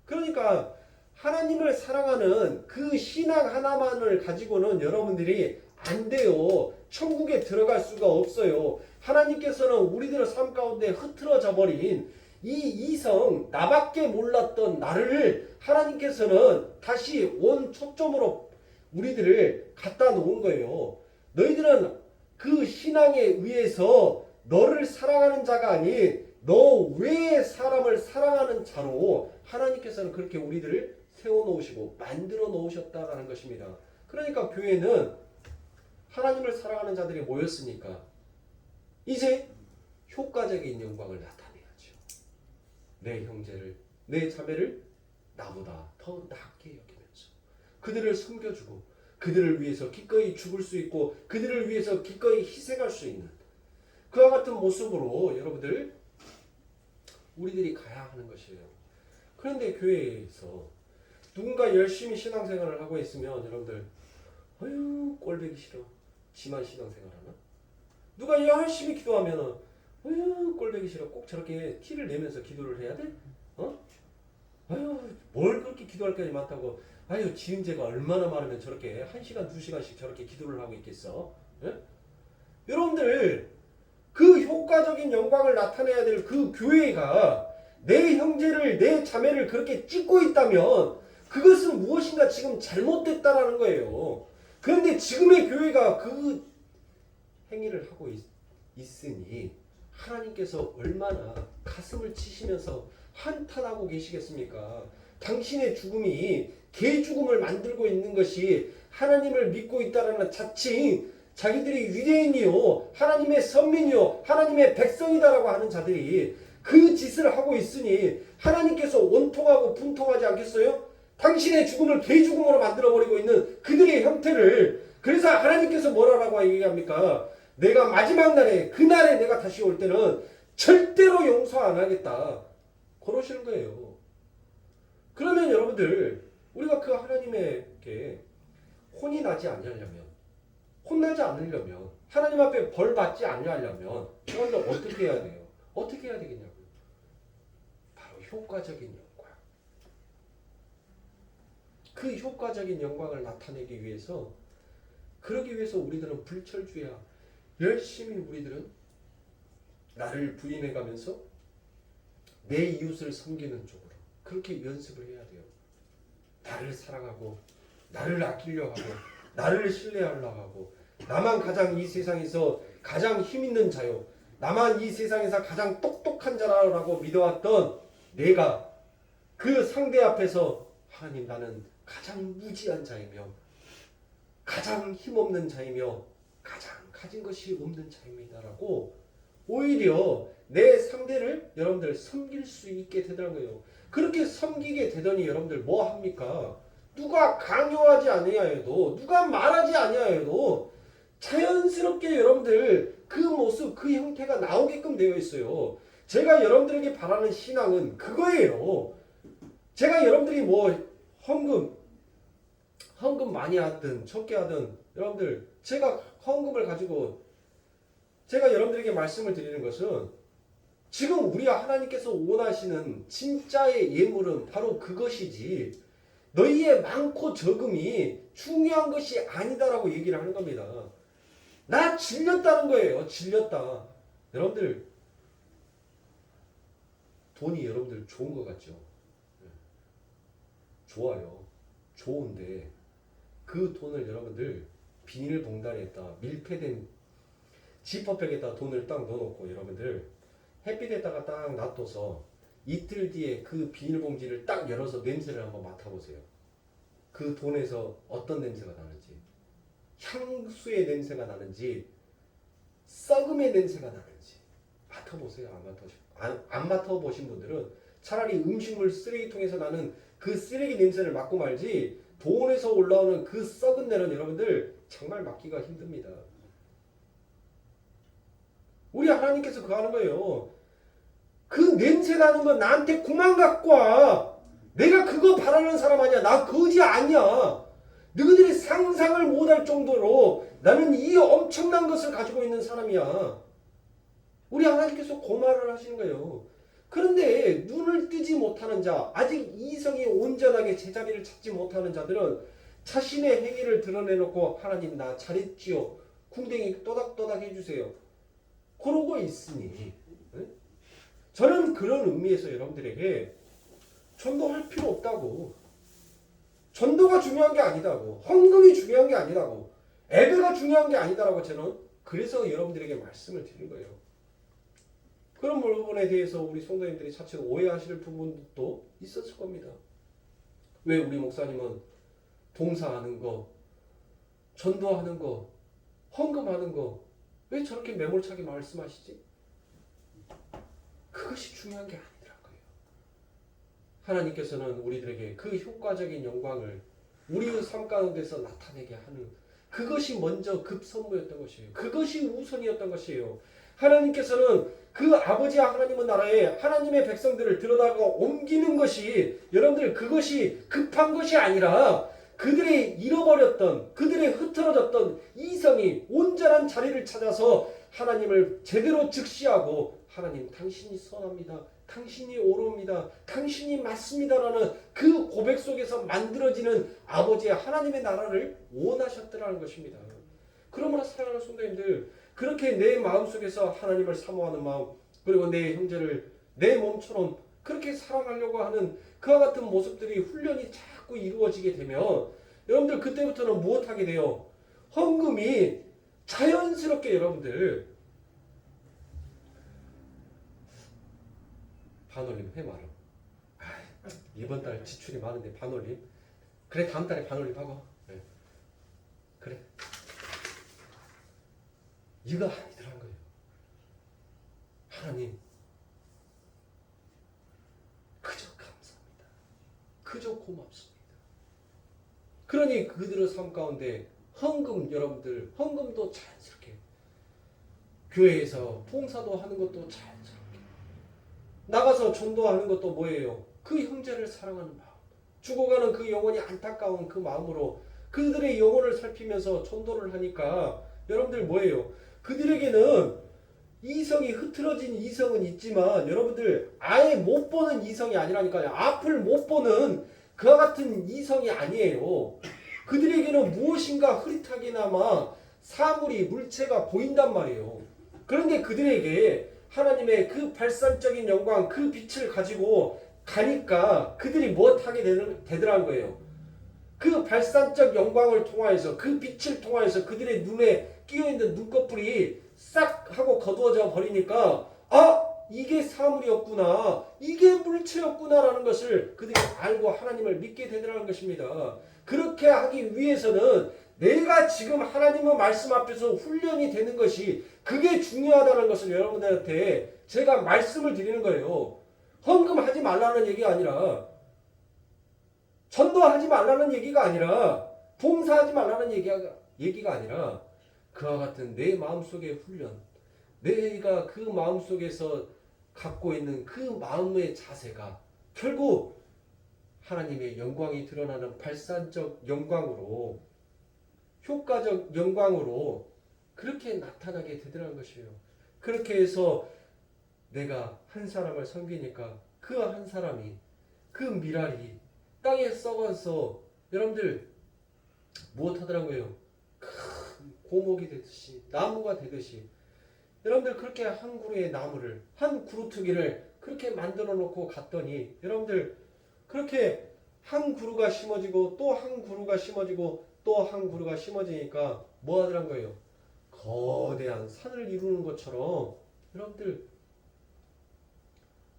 Speaker 1: 그러니까 하나님을 사랑하는 그 신앙 하나만을 가지고는 여러분들이 안 돼요. 천국에 들어갈 수가 없어요. 하나님께서는 우리들의 삶 가운데 흐트러져 버린 이 이성, 나밖에 몰랐던 나를 하나님께서는 다시 원 초점으로 우리들을 갖다 놓은 거예요. 너희들은 그 신앙에 의해서 너를 사랑하는 자가 아닌 너 외의 사람을 사랑하는 자로 하나님께서는 그렇게 우리들을 세워놓으시고 만들어 놓으셨다라는 것입니다. 그러니까 교회는 하나님을 사랑하는 자들이 모였으니까 이제 효과적인 영광을 나타내야죠. 내 형제를, 내 자매를 나보다 더 낫게 여기면서 그들을 섬겨주고 그들을 위해서 기꺼이 죽을 수 있고 그들을 위해서 기꺼이 희생할 수 있는 그와 같은 모습으로 여러분들 우리들이 가야 하는 것이에요. 그런데 교회에서 누군가 열심히 신앙생활을 하고 있으면 여러분들 어휴 꼴보기 싫어. 지만 신앙생활하나? 누가 열심히 기도하면 어휴 꼴보기 싫어. 꼭 저렇게 티를 내면서 기도를 해야 돼? 아유 뭘 그렇게 기도할 것이 많다고. 아유 지은 죄가 얼마나 많으면 저렇게 1시간 2시간씩 저렇게 기도를 하고 있겠어. 예? 여러분들 그 효과적인 영광을 나타내야 될 그 교회가 내 형제를 내 자매를 그렇게 찍고 있다면 그것은 무엇인가 지금 잘못됐다라는 거예요. 그런데 지금의 교회가 그 행위를 하고 있으니 하나님께서 얼마나 가슴을 치시면서 한탄하고 계시겠습니까? 당신의 죽음이 개 죽음을 만들고 있는 것이 하나님을 믿고 있다는 자칭 자기들이 유대인이요 하나님의 선민이요 하나님의 백성이다라고 하는 자들이 그 짓을 하고 있으니 하나님께서 원통하고 분통하지 않겠어요? 당신의 죽음을 개 죽음으로 만들어버리고 있는 그들의 형태를 그래서 하나님께서 뭐라고 얘기합니까? 내가 마지막 날에 그날에 내가 다시 올 때는 절대로 용서 안 하겠다. 그러시는 거예요. 그러면 여러분들 우리가 그 하나님에게 혼이 나지 않으려면 혼나지 않으려면, 하나님 앞에 벌 받지 않으려면 여러분들 어떻게 해야 돼요? 어떻게 해야 되겠냐고요? 바로 효과적인 영광. 그 효과적인 영광을 나타내기 위해서, 그러기 위해서 우리들은 불철주야 열심히 우리들은 나를 부인해가면서 내 이웃을 섬기는 쪽으로 그렇게 연습을 해야 돼요. 나를 사랑하고 나를 아끼려 하고 나를 신뢰하려 하고, 나만 가장 이 세상에서 가장 힘있는 자요, 나만 이 세상에서 가장 똑똑한 자라고 믿어왔던 내가 그 상대 앞에서 하나님, 나는 가장 무지한 자이며 가장 힘없는 자이며 가장 가진 것이 없는 자입니다라고 오히려 내 상대를 여러분들 섬길 수 있게 되더라는 거예요. 그렇게 섬기게 되더니 여러분들 뭐 합니까? 누가 강요하지 아니하여도, 누가 말하지 아니하여도 자연스럽게 여러분들 그 모습, 그 형태가 나오게끔 되어 있어요. 제가 여러분들에게 바라는 신앙은 그거예요. 제가 여러분들이 뭐 헌금 많이 하든 적게 하든, 여러분들 제가 헌금을 가지고 제가 여러분들에게 말씀을 드리는 것은, 지금 우리 하나님께서 원하시는 진짜의 예물은 바로 그것이지, 너희의 많고 적음이 중요한 것이 아니다라고 얘기를 하는 겁니다. 나 질렸다는 거예요. 질렸다. 여러분들 돈이 여러분들 좋은 것 같죠? 좋아요. 좋은데 그 돈을 여러분들 비닐봉다리에다, 밀폐된 지퍼백에다 돈을 딱 넣어놓고 여러분들 햇빛에다가 딱 놔둬서 이틀 뒤에 그 비닐봉지를 딱 열어서 냄새를 한번 맡아보세요. 그 돈에서 어떤 냄새가 나는지, 향수의 냄새가 나는지 썩음의 냄새가 나는지 맡아보세요. 안 맡아보신 분들은 차라리 음식물 쓰레기통에서 나는 그 쓰레기 냄새를 맡고 말지, 돈에서 올라오는 그 썩은 내는 여러분들 정말 맡기가 힘듭니다. 우리 하나님께서 그거 하는 거예요. 그 냄새 나는 건 나한테 그만 갖고 와. 내가 그거 바라는 사람 아니야. 나 거지 아니야. 너희들이 상상을 못할 정도로 나는 이 엄청난 것을 가지고 있는 사람이야. 우리 하나님께서 그 말을 하시는 거예요. 그런데 눈을 뜨지 못하는 자, 아직 이성이 온전하게 제자리를 찾지 못하는 자들은 자신의 행위를 드러내놓고 하나님 나 잘했지요, 궁뎅이 또닥또닥 해주세요, 그러고 있으니, 저는 그런 의미에서 여러분들에게 전도할 필요 없다고, 전도가 중요한 게 아니다고, 헌금이 중요한 게 아니다고, 예배가 중요한 게 아니다라고 저는 그래서 여러분들에게 말씀을 드린 거예요. 그런 부분에 대해서 우리 성도님들이 차츰 오해하실 부분도 있었을 겁니다. 왜 우리 목사님은 봉사하는 거, 전도하는 거, 헌금하는 거 왜 저렇게 매몰차게 말씀하시지? 그것이 중요한 게 아니더라고요. 하나님께서는 우리들에게 그 효과적인 영광을 우리의 삶 가운데서 나타내게 하는 그것이 먼저 급선무였던 것이에요. 그것이 우선이었던 것이에요. 하나님께서는 그 아버지 하나님의 나라에 하나님의 백성들을 들여다가 옮기는 것이, 여러분들 그것이 급한 것이 아니라 그들의 잃어버렸던, 그들의 흐트러졌던 이성이 온전한 자리를 찾아서 하나님을 제대로 즉시하고, 하나님 당신이 선합니다, 당신이 옳습니다, 당신이 맞습니다라는 그 고백 속에서 만들어지는 아버지의 하나님의 나라를 원하셨더라는 것입니다. 그러므로 사랑하는 성도님들, 그렇게 내 마음속에서 하나님을 사모하는 마음, 그리고 내 형제를 내 몸처럼 그렇게 사랑하려고 하는 그와 같은 모습들이 훈련이 자꾸 이루어지게 되면 여러분들 그때부터는 무엇하게 돼요? 헌금이 자연스럽게 여러분들 반올림 해 말어. 이번 달 지출이 많은데 반올림? 그래 다음 달에 반올림 하고. 네. 그래. 이거 아니더란 거예요. 하나님 그저 감사합니다. 그저 고맙습니다. 그러니 그들의 삶 가운데 헌금, 여러분들 헌금도 자연스럽게, 교회에서 봉사도 하는 것도 자연스럽게, 나가서 전도하는 것도 뭐예요? 그 형제를 사랑하는 마음, 죽어가는 그 영혼이 안타까운 그 마음으로 그 그들의 영혼을 살피면서 전도를 하니까 여러분들 뭐예요? 그들에게는 이성이 흐트러진 이성은 있지만 여러분들 아예 못 보는 이성이 아니라니까요. 앞을 못 보는 그와 같은 이성이 아니에요. 그들에게는 무엇인가 흐릿하게나마 사물이 물체가 보인단 말이에요. 그런데 그들에게 하나님의 그 발산적인 영광, 그 빛을 가지고 가니까 그들이 무엇하게 되더라는 거예요. 그 발산적 영광을 통하여서 그 빛을 통하여서 그들의 눈에 끼어있는 눈꺼풀이 싹 하고 거두어져 버리니까 이게 사물이었구나, 이게 물체였구나라는 것을 그들이 알고 하나님을 믿게 되더라는 것입니다. 그렇게 하기 위해서는 내가 지금 하나님의 말씀 앞에서 훈련이 되는 것이 그게 중요하다는 것을 여러분들한테 제가 말씀을 드리는 거예요. 헌금하지 말라는 얘기가 아니라, 전도하지 말라는 얘기가 아니라, 봉사하지 말라는 얘기가 아니라 그와 같은 내 마음속의 훈련, 내가 그 마음속에서 갖고 있는 그 마음의 자세가 결국 하나님의 영광이 드러나는 발산적 영광으로, 효과적 영광으로 그렇게 나타나게 되더라는 것이에요. 그렇게 해서 내가 한 사람을 섬기니까 그 한 사람이, 그 밀알이 땅에 썩어서 여러분들 무엇 하더라고요? 큰 고목이 되듯이, 나무가 되듯이 여러분들 그렇게 한 그루의 나무를, 한 그루트기를 그렇게 만들어 놓고 갔더니 여러분들 그렇게 한 그루가 심어지고 또 한 그루가 심어지고 또 한 그루가 심어지니까 뭐 하더란 거예요? 거대한 산을 이루는 것처럼 여러분들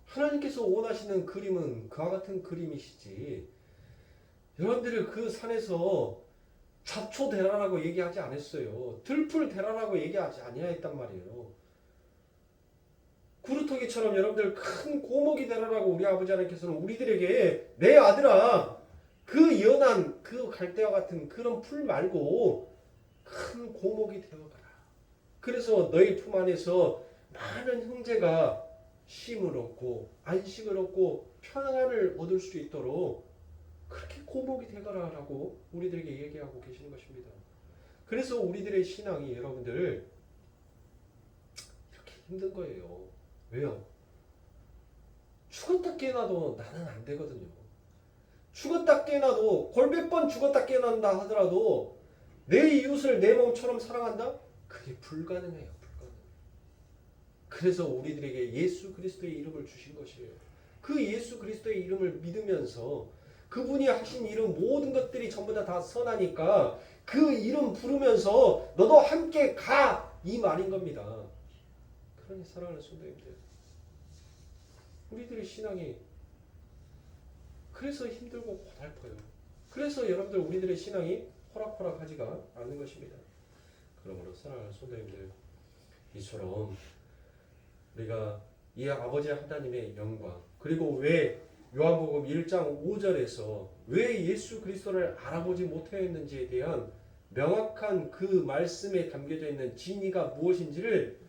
Speaker 1: 하나님께서 원하시는 그림은 그와 같은 그림이시지, 여러분들이 그 산에서 잡초대라라고 얘기하지 않았어요. 들풀대라라고 얘기하지 아니했단 말이에요. 구루터기처럼 여러분들 큰 고목이 되라라고 우리 아버지 하나님께서는 우리들에게, 내 아들아, 그 연한 그 갈대와 같은 그런 풀 말고 큰 고목이 되어가라. 그래서 너희 품 안에서 많은 형제가 쉼을 얻고 안식을 얻고 평안을 얻을 수 있도록 그렇게 고목이 되거라라고 우리들에게 얘기하고 계시는 것입니다. 그래서 우리들의 신앙이 여러분들 이렇게 힘든 거예요. 왜요? 죽었다 깨어나도 나는 안 되거든요. 죽었다 깨어나도, 골몇 번 죽었다 깨어난다 하더라도 내 이웃을 내 몸처럼 사랑한다? 그게 불가능해요. 그래서 우리들에게 예수 그리스도의 이름을 주신 것이에요. 그 예수 그리스도의 이름을 믿으면서 그분이 하신 일은 모든 것들이 전부 다 선하니까 그 이름 부르면서 너도 함께 가, 이 말인 겁니다. 그러니 사랑하는 성도님들, 우리들의 신앙이 그래서 힘들고 고달퍼요. 그래서 여러분들 우리들의 신앙이 호락호락하지가 않는 것입니다. 그러므로 사랑하는 성도님들, 이처럼 우리가 이 아버지 하나님의 영광, 그리고 왜 요한복음 1장 5절에서 왜 예수 그리스도를 알아보지 못하였는지에 대한 명확한 그 말씀에 담겨져 있는 진리가 무엇인지를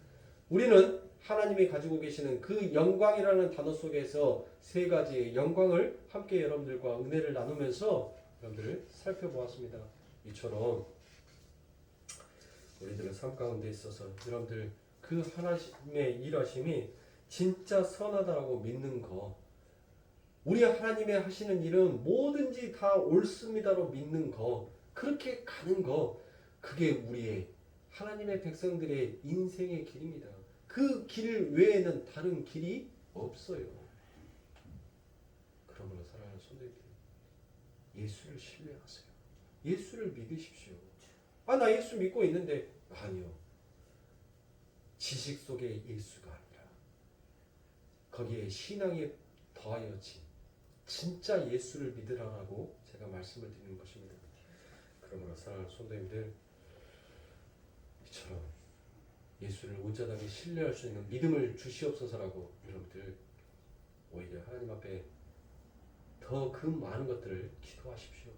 Speaker 1: 우리는 하나님이 가지고 계시는 그 영광이라는 단어 속에서 세 가지의 영광을 함께 여러분들과 은혜를 나누면서 여러분들을 살펴보았습니다. 이처럼 우리들의 삶 가운데 있어서 여러분들 그 하나님의 일하심이 진짜 선하다라고 믿는 거, 우리 하나님의 하시는 일은 뭐든지 다 옳습니다로 믿는 거, 그렇게 가는 거, 그게 우리의 하나님의 백성들의 인생의 길입니다. 그 길 외에는 다른 길이 없어요. 그러므로 사랑하는 성도님들, 예수를 신뢰하세요. 예수를 믿으십시오. 나 예수 믿고 있는데, 아니요. 지식 속의 예수가 아니라 거기에 신앙이 더하여진 진짜 예수를 믿으라고 제가 말씀을 드리는 것입니다. 그러므로 사랑하는 성도님들, 이처럼 예수를 온전하게 신뢰할 수 있는 믿음을 주시옵소서라고 여러분들 오히려 하나님 앞에 더 그 많은 것들을 기도하십시오.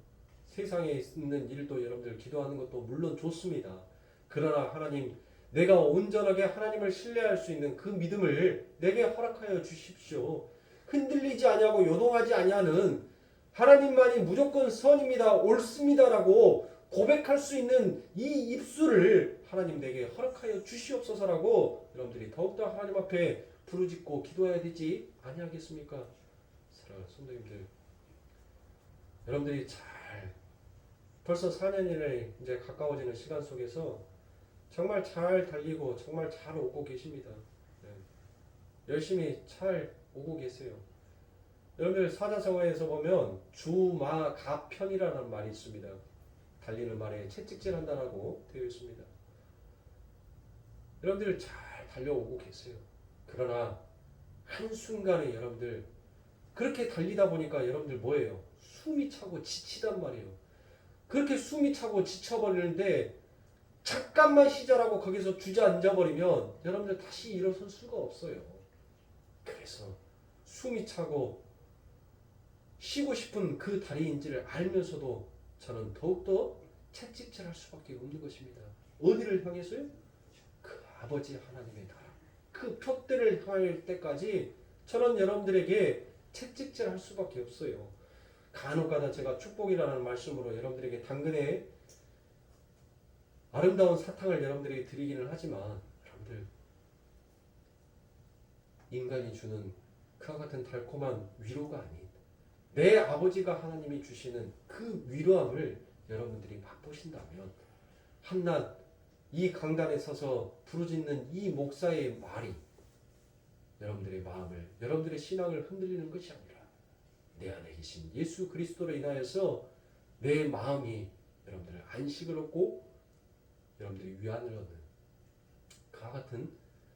Speaker 1: 세상에 있는 일도 여러분들 기도하는 것도 물론 좋습니다. 그러나 하나님, 내가 온전하게 하나님을 신뢰할 수 있는 그 믿음을 내게 허락하여 주십시오. 흔들리지 아니하고 요동하지 아니하는, 하나님만이 무조건 선입니다, 옳습니다라고 고백할 수 있는 이 입술을 하나님 내게 허락하여 주시옵소서라고 여러분들이 더욱더 하나님 앞에 부르짖고 기도해야 되지 아니하겠습니까? 사랑하는 성도님들, 여러분들이 벌써 4년이 이제 가까워지는 시간 속에서 정말 잘 달리고 정말 잘 오고 계십니다. 네. 열심히 잘 오고 계세요. 여러분들 사자성어에서 보면 주마가편이라는 말이 있습니다. 달리는 말에 채찍질한다라고 되어 있습니다. 여러분들 잘 달려오고 계세요. 그러나 한순간에 여러분들 그렇게 달리다 보니까 여러분들 뭐예요? 숨이 차고 지치단 말이에요. 그렇게 숨이 차고 지쳐버리는데 잠깐만 쉬자라고 거기서 주저앉아버리면 여러분들 다시 일어설 수가 없어요. 그래서 숨이 차고 쉬고 싶은 그 다리인지를 알면서도 저는 더욱더 채찍질할 수밖에 없는 것입니다. 어디를 향해서요? 그 아버지 하나님의 나라, 그 표대를 향할 때까지 저는 여러분들에게 채찍질할 수밖에 없어요. 간혹가다 제가 축복이라는 말씀으로 여러분들에게 당근에 아름다운 사탕을 여러분들에게 드리기는 하지만 여러분들 인간이 주는 그와 같은 달콤한 위로가 아닌 내 아버지가 하나님이 주시는 그 위로함을 여러분들이 맛보신다면 한낱 이 강단에 서서 부르짖는 이 목사의 말이 여러분들의 마음을, 여러분들의 신앙을 흔들리는 것이 아니라 내 안에 계신 예수 그리스도로 인하여서 내 마음이 여러분들의 안식을 얻고 여러분들이 위안을 얻는 그와 같은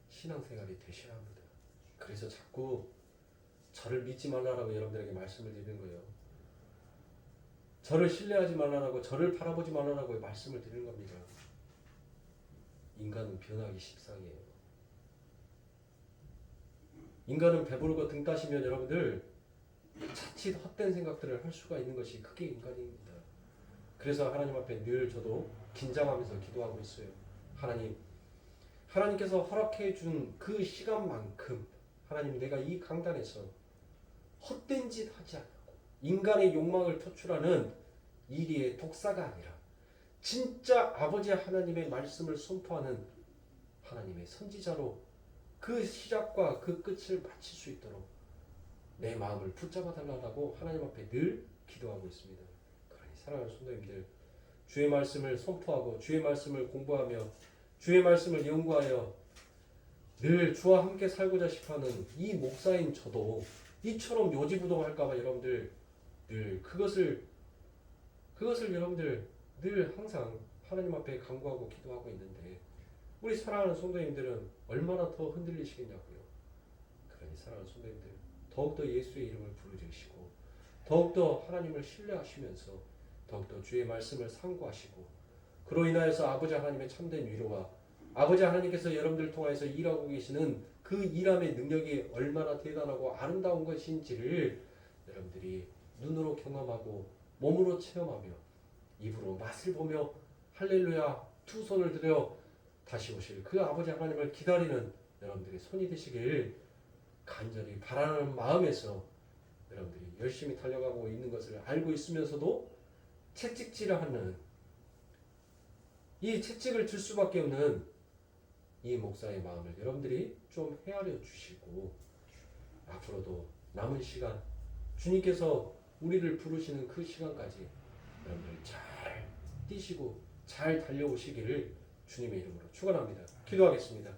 Speaker 1: 신앙생활이 되셔야 합니다. 그래서 자꾸 저를 믿지 말라라고 여러분들에게 말씀을 드리는 거예요. 저를 신뢰하지 말라라고, 저를 바라보지 말라라고 말씀을 드리는 겁니다. 인간은 변하기 십상이에요. 인간은 배부르고 등 따시면 여러분들 자칫 헛된 생각들을 할 수가 있는 것이 그게 인간입니다. 그래서 하나님 앞에 늘 저도 긴장하면서 기도하고 있어요. 하나님께서 허락해 준 그 시간만큼 하나님, 내가 이 강단에서 헛된 짓 하지 않고 인간의 욕망을 표출하는 이리의 독사가 아니라 진짜 아버지 하나님의 말씀을 선포하는 하나님의 선지자로 그 시작과 그 끝을 마칠 수 있도록 내 마음을 붙잡아 달라고 하나님 앞에 늘 기도하고 있습니다. 그러니 사랑하는 성도님들, 주의 말씀을 선포하고 주의 말씀을 공부하며 주의 말씀을 연구하여 늘 주와 함께 살고자 싶어하는 이 목사인 저도 이처럼 요지부동할까봐 여러분들 늘 그것을 여러분들 늘 항상 하나님 앞에 간구하고 기도하고 있는데 우리 사랑하는 성도님들은 얼마나 더 흔들리시겠냐고요. 그러니 사랑하는 성도님들, 더욱더 예수의 이름을 부르짖으시고 더욱더 하나님을 신뢰하시면서 더욱더 주의 말씀을 상고하시고 그로 인하여서 아버지 하나님의 참된 위로와 아버지 하나님께서 여러분들 통해서 일하고 계시는 그 일함의 능력이 얼마나 대단하고 아름다운 것인지를 여러분들이 눈으로 경험하고 몸으로 체험하며 입으로 맛을 보며 할렐루야 두 손을 들여 다시 오실 그 아버지 하나님을 기다리는 여러분들의 손이 되시길 간절히 바라는 마음에서 여러분들이 열심히 달려가고 있는 것을 알고 있으면서도 채찍질을 하는 이 채찍을 줄 수밖에 없는 이 목사의 마음을 여러분들이 좀 헤아려 주시고 앞으로도 남은 시간 주님께서 우리를 부르시는 그 시간까지 여러분들 잘 뛰시고 잘 달려오시기를 주님의 이름으로 축원합니다. 기도하겠습니다.